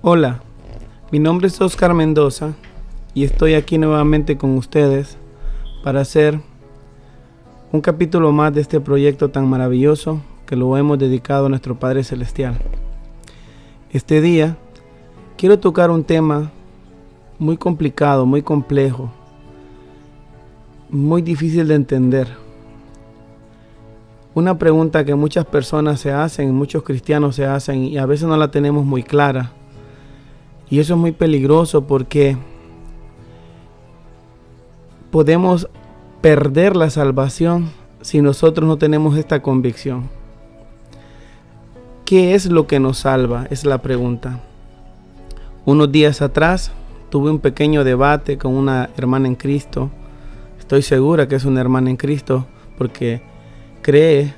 Hola, mi nombre es Oscar Mendoza y estoy aquí nuevamente con ustedes para hacer un capítulo más de este proyecto tan maravilloso que lo hemos dedicado a nuestro Padre Celestial. Este día quiero tocar un tema muy complicado, muy complejo, muy difícil de entender. Una pregunta que muchas personas se hacen, muchos cristianos se hacen y a veces no la tenemos muy clara. Y eso es muy peligroso porque podemos perder la salvación si nosotros no tenemos esta convicción. ¿Qué es lo que nos salva? Es la pregunta. Unos días atrás tuve un pequeño debate con una hermana en Cristo. Estoy segura que es una hermana en Cristo porque cree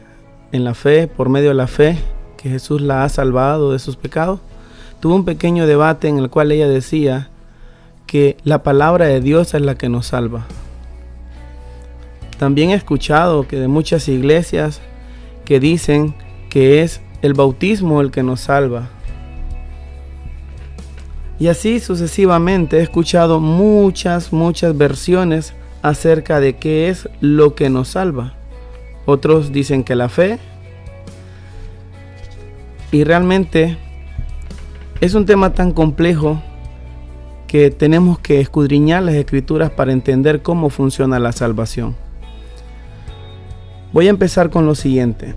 en la fe, por medio de la fe, que Jesús la ha salvado de sus pecados. Tuve un pequeño debate en el cual ella decía que la palabra de Dios es la que nos salva. También he escuchado que de muchas iglesias que dicen que es el bautismo el que nos salva. Y así sucesivamente he escuchado muchas versiones acerca de qué es lo que nos salva. Otros dicen que la fe. Y realmente es un tema tan complejo que tenemos que escudriñar las escrituras para entender cómo funciona la salvación. Voy a empezar con lo siguiente.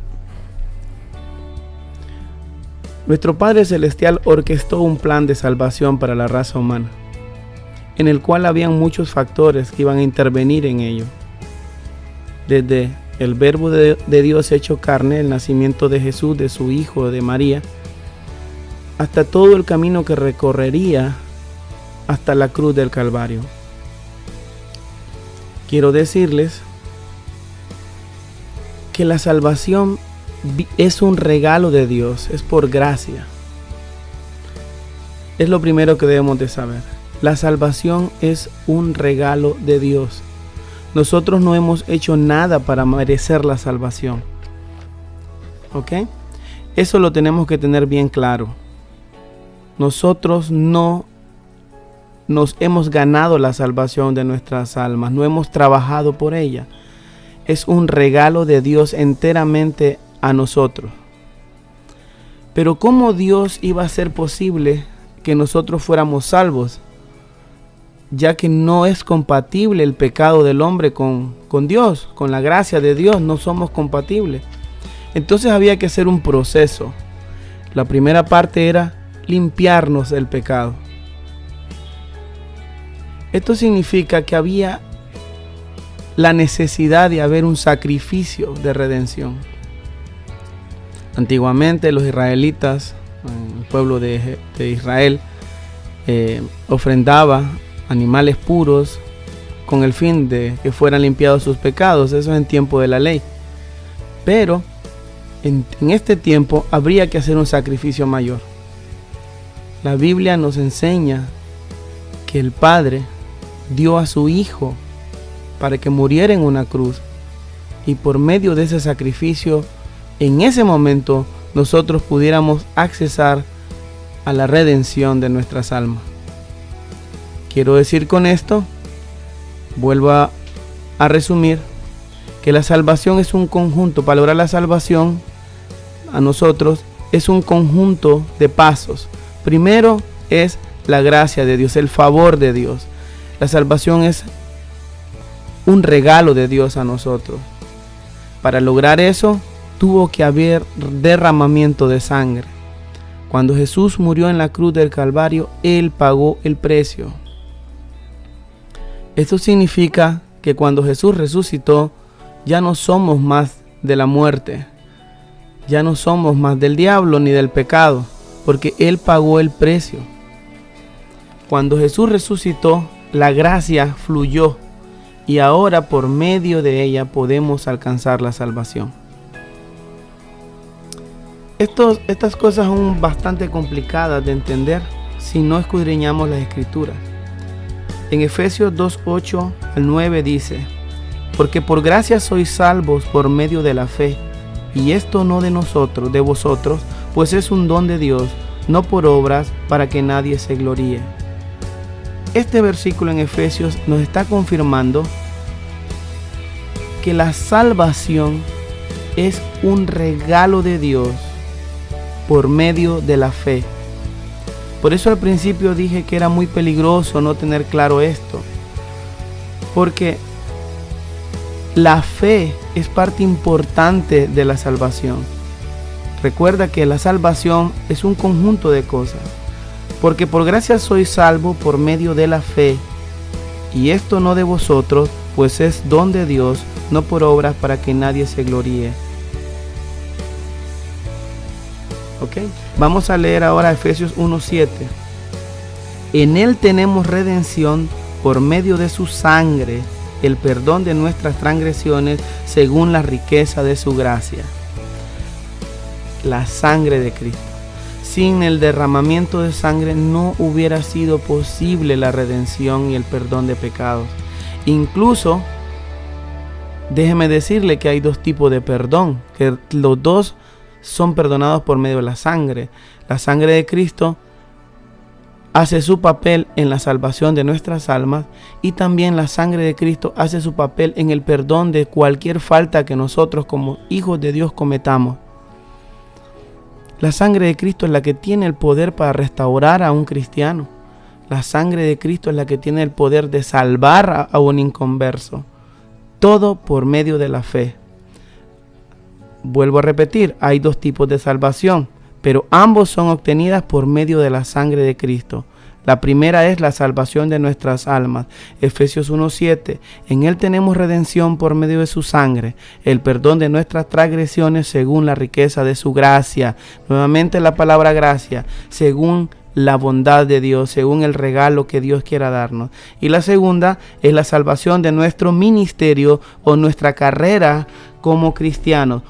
Nuestro Padre Celestial orquestó un plan de salvación para la raza humana, en el cual habían muchos factores que iban a intervenir en ello. Desde el verbo de Dios hecho carne, el nacimiento de Jesús, de su Hijo, de María, hasta todo el camino que recorrería hasta la cruz del Calvario. Quiero decirles que la salvación es un regalo de Dios, es por gracia. Es lo primero que debemos de saber. La salvación es un regalo de Dios. Nosotros no hemos hecho nada para merecer la salvación. ¿Ok? Eso lo tenemos que tener bien claro. Nosotros no nos hemos ganado la salvación de nuestras almas, no hemos trabajado por ella. Es un regalo de Dios enteramente a nosotros. Pero ¿cómo Dios iba a hacer posible que nosotros fuéramos salvos? Ya que no es compatible el pecado del hombre con Dios, con la gracia de Dios, no somos compatibles. Entonces había que hacer un proceso. La primera parte era limpiarnos del pecado. Esto significa que había la necesidad de haber un sacrificio de redención. Antiguamente los israelitas, el pueblo de Israel, ofrendaba animales puros con el fin de que fueran limpiados sus pecados. Eso es en tiempo de la ley. Pero en este tiempo habría que hacer un sacrificio mayor. La Biblia nos enseña que el Padre dio a su Hijo para que muriera en una cruz, y por medio de ese sacrificio, en ese momento, nosotros pudiéramos accesar a la redención de nuestras almas. Quiero decir con esto, vuelvo a resumir, que la salvación es un conjunto. Para lograr la salvación a nosotros es un conjunto de pasos. Primero es la gracia de Dios, el favor de Dios. La salvación es un regalo de Dios a nosotros. Para lograr eso, tuvo que haber derramamiento de sangre. Cuando Jesús murió en la cruz del Calvario, Él pagó el precio. Esto significa que cuando Jesús resucitó, ya no somos más de la muerte. Ya no somos más del diablo ni del pecado, porque Él pagó el precio. Cuando Jesús resucitó, la gracia fluyó y ahora por medio de ella podemos alcanzar la salvación. Estas cosas son bastante complicadas de entender si no escudriñamos las escrituras. En Efesios 2:8 al 9 dice: porque por gracia sois salvos por medio de la fe, y esto no de nosotros, de vosotros, pues es un don de Dios, no por obras, para que nadie se gloríe. Este versículo en Efesios nos está confirmando que la salvación es un regalo de Dios por medio de la fe. Por eso al principio dije que era muy peligroso no tener claro esto, porque la fe es parte importante de la salvación. Recuerda que la salvación es un conjunto de cosas, porque por gracia sois salvo por medio de la fe, y esto no de vosotros, pues es don de Dios, no por obras, para que nadie se gloríe. ¿Ok? Vamos a leer ahora Efesios 1:7. En Él tenemos redención por medio de su sangre, el perdón de nuestras transgresiones según la riqueza de su gracia. La sangre de Cristo. Sin el derramamiento de sangre no hubiera sido posible la redención y el perdón de pecados. Incluso, déjeme decirle que hay dos tipos de perdón, que los dos son perdonados por medio de la sangre. La sangre de Cristo hace su papel en la salvación de nuestras almas, y también la sangre de Cristo hace su papel en el perdón de cualquier falta que nosotros como hijos de Dios cometamos. La sangre de Cristo es la que tiene el poder para restaurar a un cristiano. La sangre de Cristo es la que tiene el poder de salvar a un inconverso. Todo por medio de la fe. Vuelvo a repetir, hay dos tipos de salvación, pero ambos son obtenidas por medio de la sangre de Cristo. La primera es la salvación de nuestras almas. Efesios 1:7. En Él tenemos redención por medio de su sangre, el perdón de nuestras transgresiones según la riqueza de su gracia. Nuevamente la palabra gracia, según la bondad de Dios, según el regalo que Dios quiera darnos. Y la segunda es la salvación de nuestro ministerio o nuestra carrera como cristianos.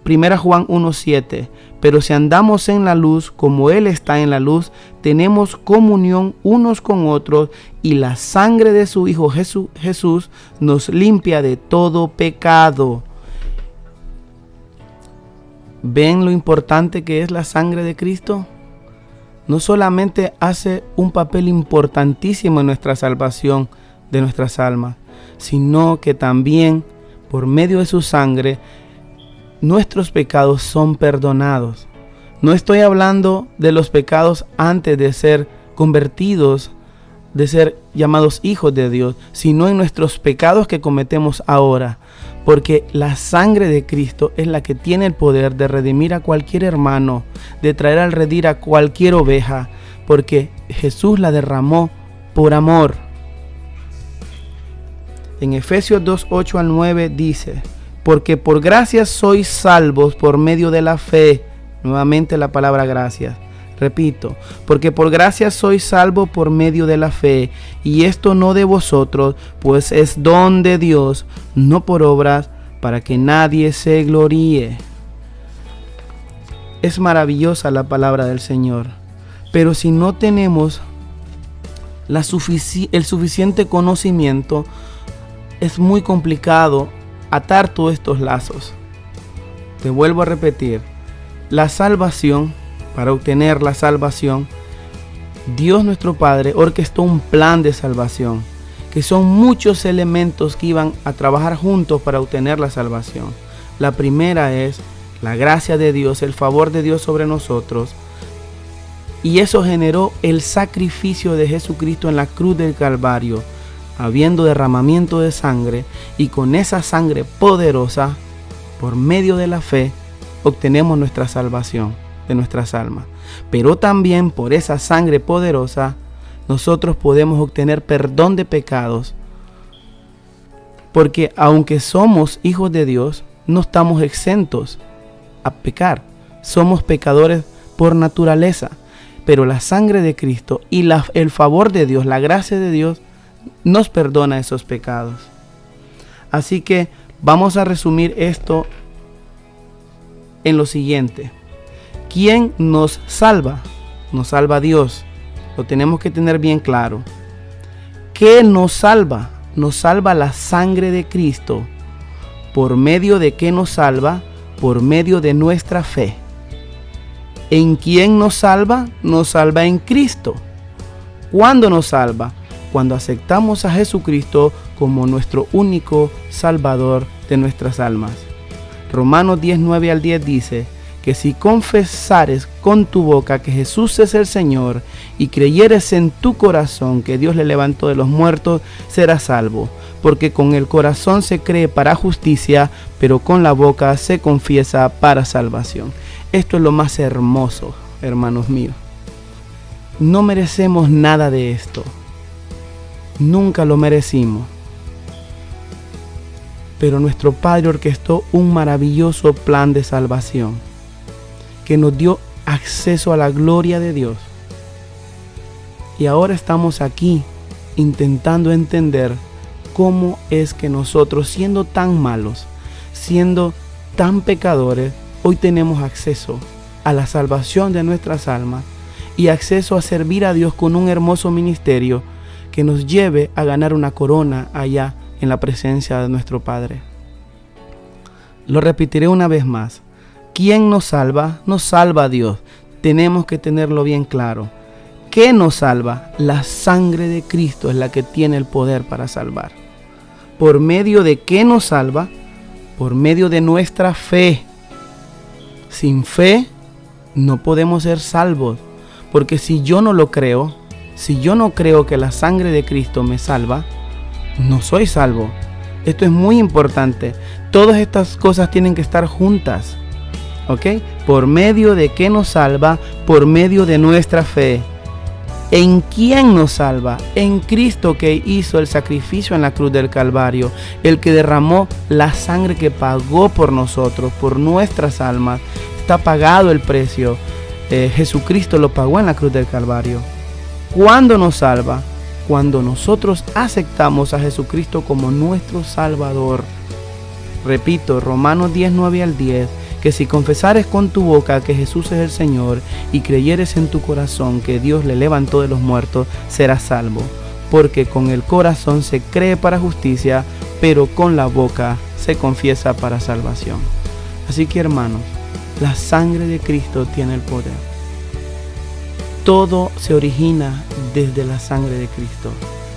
1 Juan 1:7. Pero si andamos en la luz, como Él está en la luz, tenemos comunión unos con otros, y la sangre de su Hijo Jesús nos limpia de todo pecado. ¿Ven lo importante que es la sangre de Cristo? No solamente hace un papel importantísimo en nuestra salvación de nuestras almas, sino que también por medio de su sangre nuestros pecados son perdonados. No estoy hablando de los pecados antes de ser convertidos, de ser llamados hijos de Dios, sino en nuestros pecados que cometemos ahora. Porque la sangre de Cristo es la que tiene el poder de redimir a cualquier hermano, de traer al redil a cualquier oveja, porque Jesús la derramó por amor. En Efesios 2:8 al 9 dice: porque por gracia sois salvos por medio de la fe. Nuevamente la palabra gracias. Repito, porque por gracia sois salvos por medio de la fe, y esto no de vosotros, pues es don de Dios, no por obras, para que nadie se gloríe. Es maravillosa la palabra del Señor, pero si no tenemos el suficiente conocimiento, es muy complicado atar todos estos lazos. Te vuelvo a repetir, la salvación, para obtener la salvación, Dios nuestro Padre orquestó un plan de salvación, que son muchos elementos que iban a trabajar juntos para obtener la salvación. La primera es la gracia de Dios, el favor de Dios sobre nosotros, y eso generó el sacrificio de Jesucristo en la cruz del Calvario, habiendo derramamiento de sangre, y con esa sangre poderosa, por medio de la fe, obtenemos nuestra salvación de nuestras almas. Pero también por esa sangre poderosa, nosotros podemos obtener perdón de pecados, porque aunque somos hijos de Dios, no estamos exentos a pecar. Somos pecadores por naturaleza, pero la sangre de Cristo y el favor de Dios, la gracia de Dios, nos perdona esos pecados. Así que vamos a resumir esto en lo siguiente. ¿Quién nos salva? Nos salva Dios. Lo tenemos que tener bien claro. ¿Qué nos salva? Nos salva la sangre de Cristo. ¿Por medio de qué nos salva? Por medio de nuestra fe. ¿En quién nos salva? Nos salva en Cristo. ¿Cuándo nos salva? Cuando aceptamos a Jesucristo como nuestro único Salvador de nuestras almas. Romanos 10, 9 al 10 dice que si confesares con tu boca que Jesús es el Señor y creyeres en tu corazón que Dios le levantó de los muertos, serás salvo. Porque con el corazón se cree para justicia, pero con la boca se confiesa para salvación. Esto es lo más hermoso, hermanos míos. No merecemos nada de esto. Nunca lo merecimos. Pero nuestro Padre orquestó un maravilloso plan de salvación que nos dio acceso a la gloria de Dios. Y ahora estamos aquí intentando entender cómo es que nosotros, siendo tan malos, siendo tan pecadores, hoy tenemos acceso a la salvación de nuestras almas y acceso a servir a Dios con un hermoso ministerio que nos lleve a ganar una corona allá en la presencia de nuestro Padre. Lo repetiré una vez más. ¿Quién nos salva? Nos salva Dios. Tenemos que tenerlo bien claro. ¿Qué nos salva? La sangre de Cristo es la que tiene el poder para salvar. ¿Por medio de qué nos salva? Por medio de nuestra fe. Sin fe no podemos ser salvos, porque si yo no lo creo, si yo no creo que la sangre de Cristo me salva, no soy salvo. Esto es muy importante. Todas estas cosas tienen que estar juntas. ¿Ok? Por medio de qué nos salva, por medio de nuestra fe. ¿En quién nos salva? En Cristo, que hizo el sacrificio en la cruz del Calvario, el que derramó la sangre que pagó por nosotros, por nuestras almas. Está pagado el precio. Jesucristo lo pagó en la cruz del Calvario. ¿Cuándo nos salva? Cuando nosotros aceptamos a Jesucristo como nuestro Salvador. Repito, Romanos 10, 9 al 10, que si confesares con tu boca que Jesús es el Señor y creyeres en tu corazón que Dios le levantó de los muertos, serás salvo. Porque con el corazón se cree para justicia, pero con la boca se confiesa para salvación. Así que, hermanos, la sangre de Cristo tiene el poder. Todo se origina desde la sangre de Cristo.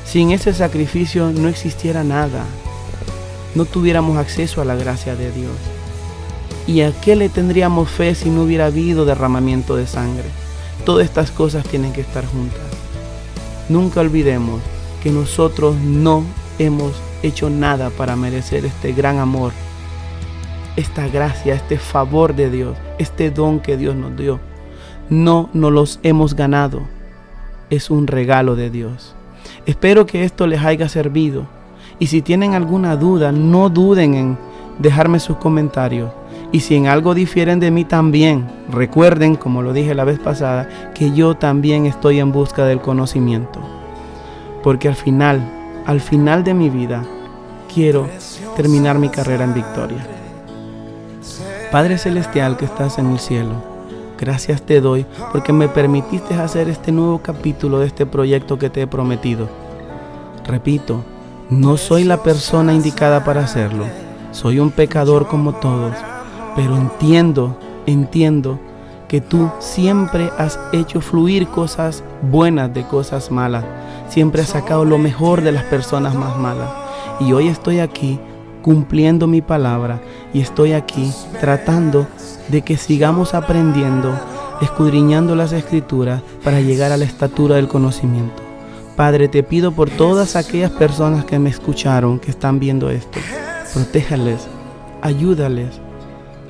Sin ese sacrificio no existiera nada. No tuviéramos acceso a la gracia de Dios. ¿Y a qué le tendríamos fe si no hubiera habido derramamiento de sangre? Todas estas cosas tienen que estar juntas. Nunca olvidemos que nosotros no hemos hecho nada para merecer este gran amor, esta gracia, este favor de Dios, este don que Dios nos dio. No nos los hemos ganado. Es un regalo de Dios. Espero que esto les haya servido. Y si tienen alguna duda, no duden en dejarme sus comentarios. Y si en algo difieren de mí también, recuerden, como lo dije la vez pasada, que yo también estoy en busca del conocimiento. Porque al final de mi vida, quiero terminar mi carrera en victoria. Padre Celestial que estás en el cielo, gracias te doy porque me permitiste hacer este nuevo capítulo de este proyecto que te he prometido. Repito, no soy la persona indicada para hacerlo. Soy un pecador como todos, pero entiendo que tú siempre has hecho fluir cosas buenas de cosas malas. Siempre has sacado lo mejor de las personas más malas. Y hoy estoy aquí cumpliendo mi palabra y estoy aquí tratando de que sigamos aprendiendo, escudriñando las Escrituras para llegar a la estatura del conocimiento. Padre, te pido por todas aquellas personas que me escucharon, que están viendo esto. Protéjales, ayúdales,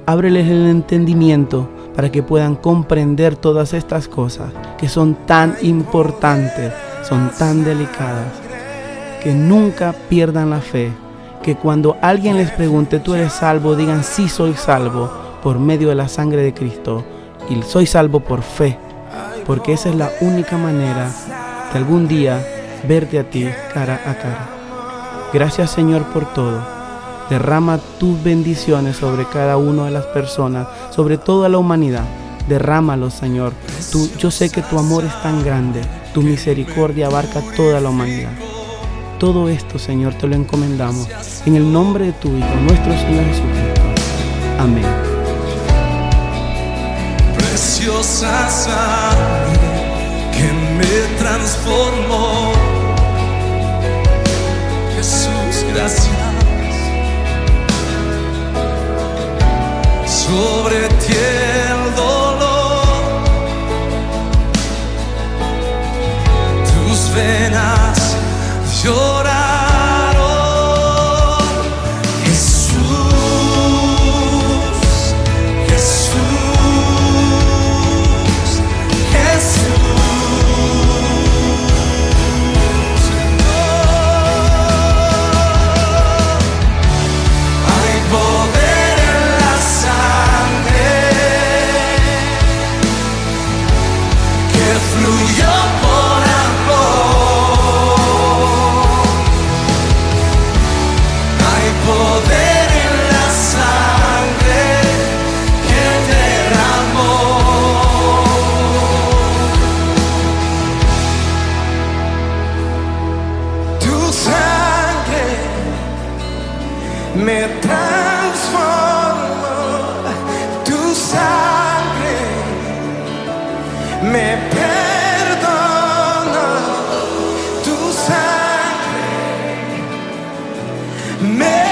ábreles el entendimiento para que puedan comprender todas estas cosas que son tan importantes, son tan delicadas, que nunca pierdan la fe, que cuando alguien les pregunte, ¿tú eres salvo?, digan, sí soy salvo por medio de la sangre de Cristo y soy salvo por fe, porque esa es la única manera de algún día verte a ti cara a cara. Gracias, Señor, por todo. Derrama tus bendiciones sobre cada una de las personas, sobre toda la humanidad. Derrámalo, Señor. Yo sé que tu amor es tan grande, tu misericordia abarca toda la humanidad. Todo esto, Señor, te lo encomendamos en el nombre de tu Hijo, nuestro Señor Jesucristo. Amén. preciosa sangre que me transformó. Jesús, gracias. Sobre ti el dolor, tus venas lloraron. Jesús, Jesús, Jesús. Hay poder en la sangre que fluyó por amor. Hay poder en la sangre que derramó. Tu sangre me transformó, tu sangre me perdonó, tu sangre me